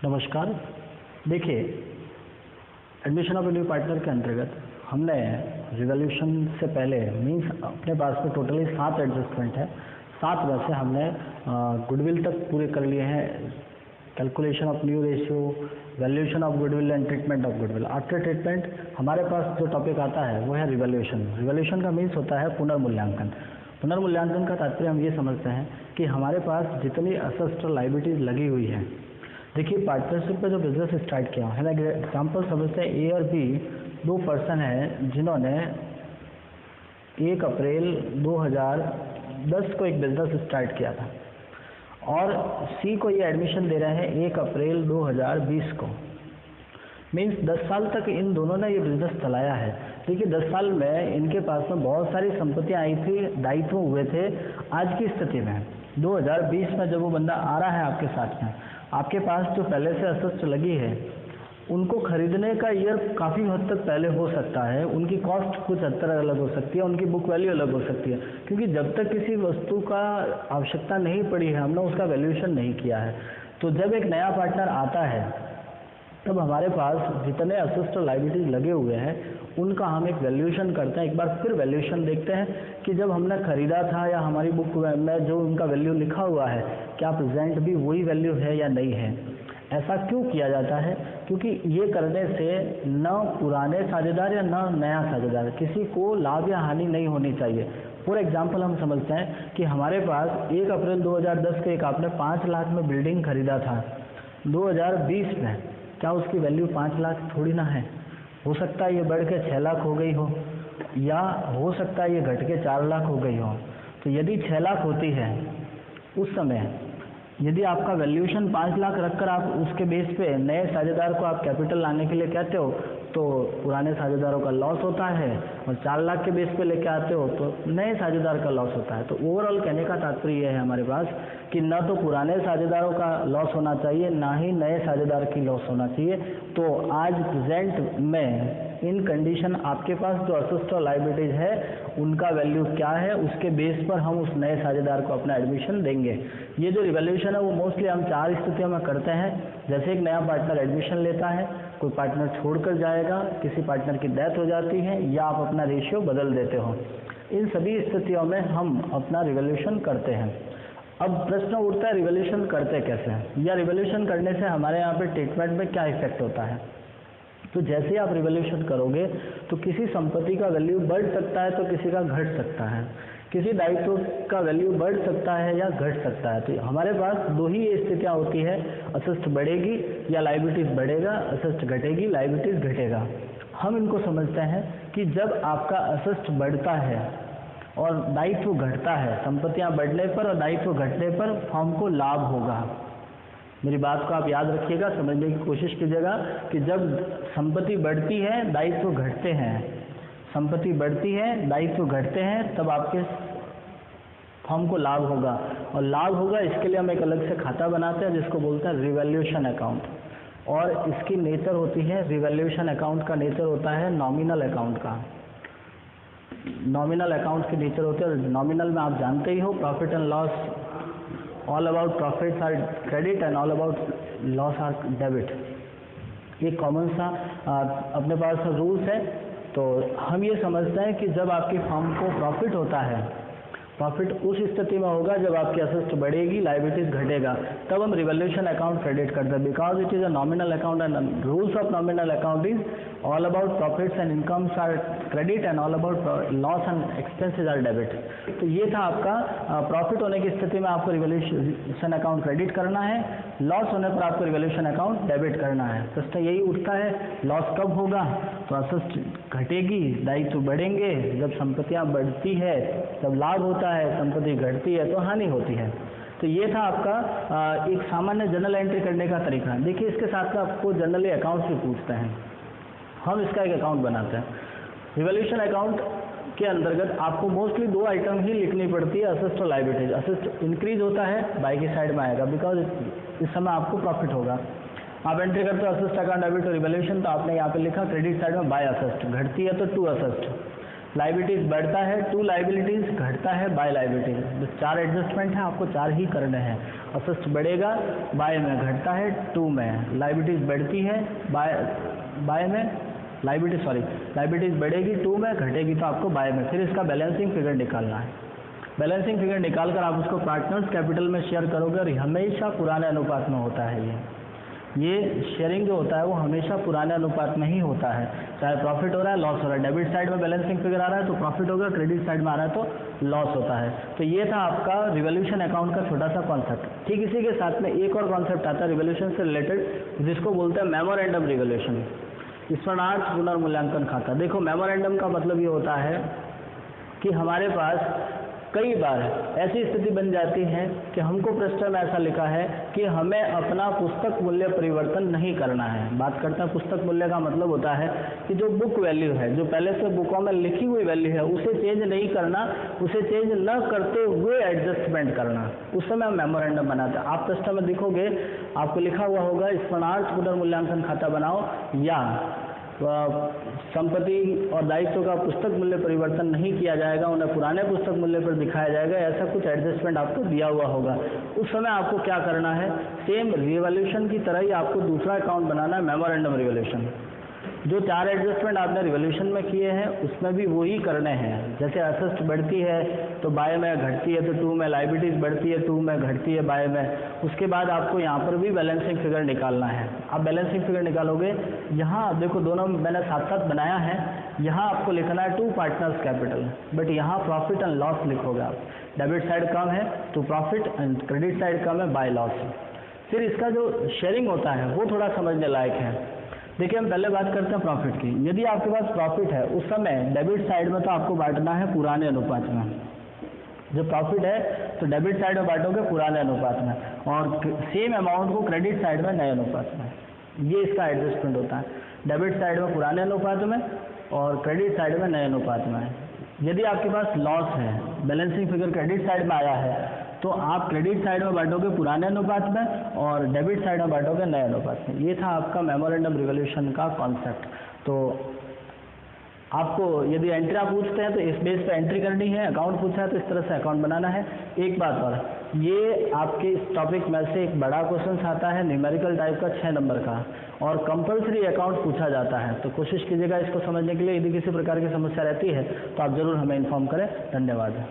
नमस्कार। देखिए, admission of new partner के अंतर्गत हमने रिवॉल्यूशन से पहले मीन्स अपने पास में टोटली 7 एडजस्टमेंट है। 7 में से हमने गुडविल तक पूरे कर लिए हैं। Calculation of new ratio, valuation of goodwill and treatment of goodwill. After treatment हमारे पास जो टॉपिक आता है वो है रिवॉल्यूशन। रिवॉल्यूशन का मीन्स होता है पुनर्मूल्यांकन। पुनर्मूल्यांकन का तात्पर्य हम ये समझते हैं कि हमारे पास जितनी असेट्स और लायबिलिटीज लगी हुई है। देखिए, पार्टनरशिप पे जो बिजनेस स्टार्ट किया है ना, एग्जाम्पल समझते हैं ए और बी 2 पर्सन हैं जिन्होंने 1 अप्रैल 2010 को एक बिजनेस स्टार्ट किया था और सी को ये एडमिशन दे रहे हैं 1 अप्रैल 2020 को। मीन्स 10 साल तक इन दोनों ने ये बिजनेस चलाया है। देखिए, 10 साल में इनके पास में बहुत सारी संपत्तियां आई थी, दायित्व हुए थे। आज की स्थिति में 2020 में जब वो बंदा आ रहा है आपके साथ में, आपके पास जो पहले से असेट्स लगी है उनको खरीदने का ईयर काफ़ी हद तक पहले हो सकता है। उनकी कॉस्ट कुछ हद तक अलग हो सकती है, उनकी बुक वैल्यू अलग हो सकती है, क्योंकि जब तक किसी वस्तु का आवश्यकता नहीं पड़ी है हमने उसका वैल्यूएशन नहीं किया है। तो जब एक नया पार्टनर आता है तब हमारे पास जितने असेट्स और लायबिलिटीज लगे हुए हैं उनका हम एक वैल्यूएशन करते हैं। एक बार फिर वैल्यूएशन देखते हैं कि जब हमने खरीदा था या हमारी बुक में जो उनका वैल्यू लिखा हुआ है क्या प्रेजेंट भी वही वैल्यू है या नहीं है। ऐसा क्यों किया जाता है? क्योंकि ये करने से न पुराने साझेदार या न नया साझेदार किसी को लाभ या हानि नहीं होनी चाहिए। फॉर एग्जाम्पल हम समझते हैं कि हमारे पास 1 अप्रैल 2010 के एक आपने 5 लाख में बिल्डिंग खरीदा था। 2020 में क्या उसकी वैल्यू 5 लाख थोड़ी ना है? हो सकता है ये बढ़ के 6 लाख हो गई हो, या हो सकता है ये घट के 4 लाख हो गई हो। तो यदि 6 लाख होती है उस समय, यदि आपका वैल्यूएशन 5 लाख रखकर आप उसके बेस पे नए साझेदार को आप कैपिटल लाने के लिए कहते हो तो पुराने साझेदारों का लॉस होता है, और 4 लाख के बेस पे लेके आते हो तो नए साझेदार का लॉस होता है। तो ओवरऑल कहने का तात्पर्य यह है हमारे पास कि न तो पुराने साझेदारों का लॉस होना चाहिए, ना ही नए साझेदार की लॉस होना चाहिए। तो आज प्रेजेंट में इन कंडीशन आपके पास जो असेट्स और लायबिलिटीज है उनका वैल्यू क्या है, उसके बेस पर हम उस नए साझेदार को अपना एडमिशन देंगे। ये जो रिवैल्यूएशन है वो मोस्टली हम 4 स्थितियों में करते हैं। जैसे एक नया पार्टनर एडमिशन लेता है, कोई पार्टनर छोड़कर जाएगा, किसी पार्टनर की डेथ हो जाती है, या आप अपना रेशियो बदल देते हो। इन सभी स्थितियों में हम अपना रिवैल्यूएशन करते हैं। अब प्रश्न उठता है रिवैल्यूएशन करते कैसे हैं, या रिवैल्यूएशन करने से हमारे यहाँ पे ट्रीटमेंट में क्या इफेक्ट होता है। तो जैसे ही आप रिवैल्यूएशन करोगे तो किसी संपत्ति का वैल्यू बढ़ सकता है तो किसी का घट सकता है, किसी दायित्व का वैल्यू बढ़ सकता है या घट सकता है। तो हमारे पास 2 ही स्थितियाँ होती है, असेट्स बढ़ेगी या लायबिलिटीज बढ़ेगा, असेट्स घटेगी लायबिलिटीज घटेगा। हम इनको समझते हैं कि जब आपका असेट्स बढ़ता है और दायित्व घटता है, संपत्तियाँ बढ़ने पर और दायित्व घटने पर फर्म को लाभ होगा। मेरी बात को आप याद रखिएगा, समझने की कोशिश कीजिएगा कि जब संपत्ति बढ़ती है दायित्व घटते हैं, संपत्ति बढ़ती है दायित्व घटते हैं, तब आपके फर्म को लाभ होगा। और लाभ होगा इसके लिए हम एक अलग से खाता बनाते हैं जिसको बोलते हैं रिवैल्यूएशन अकाउंट। और इसकी नेचर होती है, रिवैल्यूएशन अकाउंट का नेचर होता है नॉमिनल अकाउंट का। नॉमिनल अकाउंट की नेचर होती है, और नॉमिनल में आप जानते ही हो profit and loss, all about profits are credit and all about loss are debit. ये कॉमन सा अपने पास रूल्स है। तो हम ये समझते हैं कि जब आपकी फर्म को प्रॉफिट होता है, प्रॉफिट उस स्थिति में होगा जब आपकी असेट्स बढ़ेगी लायबिलिटीज घटेगा, तब हम रिवैल्यूएशन अकाउंट क्रेडिट करते हैं। Because it is a nominal account and rules of nominal account is all about profits and incomes are credit and all about loss and expenses are debit. तो ये था आपका profit होने की स्थिति में आपको रिवैल्यूएशन अकाउंट क्रेडिट करना है, लॉस होने पर आपको रिवैल्यूएशन अकाउंट डेबिट करना है। प्रश्न यही उठता है लॉस कब होगा? तो असेट्स घटेगी, दायित्व बढ़ेंगे। जब संपत्तियां बढ़ती है तब लाभ होता है, संपत्ति घटती है तो हानि होती है। तो ये था आपका एक सामान्य जर्नल एंट्री करने का तरीका। देखिए, इसके साथ में आपको जनरली अकाउंट्स भी पूछते हैं, हम इसका एक अकाउंट बनाते हैं। रिवैल्यूएशन अकाउंट के अंतर्गत आपको मोस्टली 2 आइटम ही लिखनी पड़ती है, असेट्स और लायबिलिटीज। असेट्स इंक्रीज होता है बाई की साइड में आएगा, बिकॉज इस समय आपको प्रॉफिट होगा। आप एंट्री करते हो असेट्स अकाउंट डेबिट और रिवैल्यूएशन, तो आपने यहाँ पे लिखा क्रेडिट साइड में बाय असेट्स, घटती है तो टू असेट्स। लाइबिलिटीज बढ़ता है टू लाइबिलिटीज, घटता है बाय लाइबिलिटीज। बस 4 एडजस्टमेंट हैं, आपको 4 ही करने हैं। असेस्ट बढ़ेगा बाय में, घटता है टू में, लाइबिलिटीज बढ़ती है बाय में, लाइबिलिटीज बढ़ेगी टू में, घटेगी तो आपको बाय में। फिर इसका बैलेंसिंग फिगर निकालना है। बैलेंसिंग फिगर निकालकर आप उसको पार्टनर्स कैपिटल में शेयर करोगे और हमेशा पुराने अनुपात में होता है। ये शेयरिंग जो होता है वो हमेशा पुराने अनुपात में ही होता है, चाहे प्रॉफिट हो रहा है लॉस हो रहा है। डेबिट साइड में बैलेंसिंग फिगर आ रहा है तो प्रॉफिट होगा, क्रेडिट साइड में आ रहा है तो लॉस होता है। तो ये था आपका रिवोल्यूशन अकाउंट का छोटा सा कॉन्सेप्ट। ठीक इसी के साथ में एक और कॉन्सेप्ट आता है रिवोल्यूशन से रिलेटेड, जिसको बोलते हैं मेमोरेंडम रिवोल्यूशन, स्मरणार्थ पुनर्मूल्यांकन खाता। देखो मेमोरेंडम का मतलब ये होता है कि हमारे पास कई बार ऐसी स्थिति बन जाती है कि हमको प्रश्न में ऐसा लिखा है कि हमें अपना पुस्तक मूल्य परिवर्तन नहीं करना है। बात करते हैं पुस्तक मूल्य का मतलब होता है कि जो बुक वैल्यू है, जो पहले से बुकों में लिखी हुई वैल्यू है, उसे चेंज नहीं करना, उसे चेंज न करते हुए एडजस्टमेंट करना, उस समय हम मेमोरेंडम बनाते हैं। आप प्रश्न में देखोगे आपको लिखा हुआ होगा स्मरणार्थ पुनर्मूल्यांकन खाता बनाओ या संपत्ति और दायित्व का पुस्तक मूल्य परिवर्तन नहीं किया जाएगा, उन्हें पुराने पुस्तक मूल्य पर दिखाया जाएगा, ऐसा कुछ एडजस्टमेंट आपको दिया हुआ होगा। उस समय आपको क्या करना है, सेम रिवोल्यूशन की तरह ही आपको दूसरा अकाउंट बनाना है, मेमोरेंडम रिवोल्यूशन। जो 4 एडजस्टमेंट आपने रिवोल्यूशन में किए हैं उसमें भी वही करने हैं। जैसे असेस्ट बढ़ती है तो बाय में, घटती है तो टू में, लाइबिलिटीज बढ़ती है टू में, घटती है बाय में। उसके बाद आपको यहाँ पर भी बैलेंसिंग फिगर निकालना है। आप बैलेंसिंग फिगर निकालोगे, यहाँ देखो दोनों मैंने साथ साथ बनाया है। यहाँ आपको लिखना है टू पार्टनर्स कैपिटल, बट यहाँ प्रॉफिट एंड लॉस लिखोगे आप। डेबिट साइड कम है to profit and credit side कम है बाय लॉस। फिर इसका जो शेयरिंग होता है वो थोड़ा समझने लायक है। देखिए हम पहले बात करते हैं प्रॉफिट की। यदि आपके पास प्रॉफिट है उस समय डेबिट साइड में तो आपको बांटना है पुराने अनुपात में। जो प्रॉफिट है तो डेबिट साइड में बांटोगे पुराने अनुपात में, और सेम अमाउंट को क्रेडिट साइड में नए अनुपात में। ये इसका एडजस्टमेंट होता है, डेबिट साइड में पुराने अनुपात में और क्रेडिट साइड में नए अनुपात में। यदि आपके पास लॉस है, बैलेंसिंग फिगर क्रेडिट साइड में आया है, तो आप क्रेडिट साइड में बांटोगे पुराने अनुपात में और डेबिट साइड में बांटोगे नए अनुपात में। ये था आपका मेमोरेंडम रिवोल्यूशन का कॉन्सेप्ट। तो आपको यदि एंट्री पूछते हैं तो इस बेस पे एंट्री करनी है, अकाउंट पूछा है तो इस तरह से अकाउंट बनाना है। एक बात और, ये आपके इस टॉपिक में से एक बड़ा क्वेश्चन आता है न्यूमेरिकल टाइप का 6 नंबर का, और कंपलसरी अकाउंट पूछा जाता है। तो कोशिश कीजिएगा इसको समझने के लिए। यदि किसी प्रकार की समस्या रहती है तो आप जरूर हमें इन्फॉर्म करें। धन्यवाद।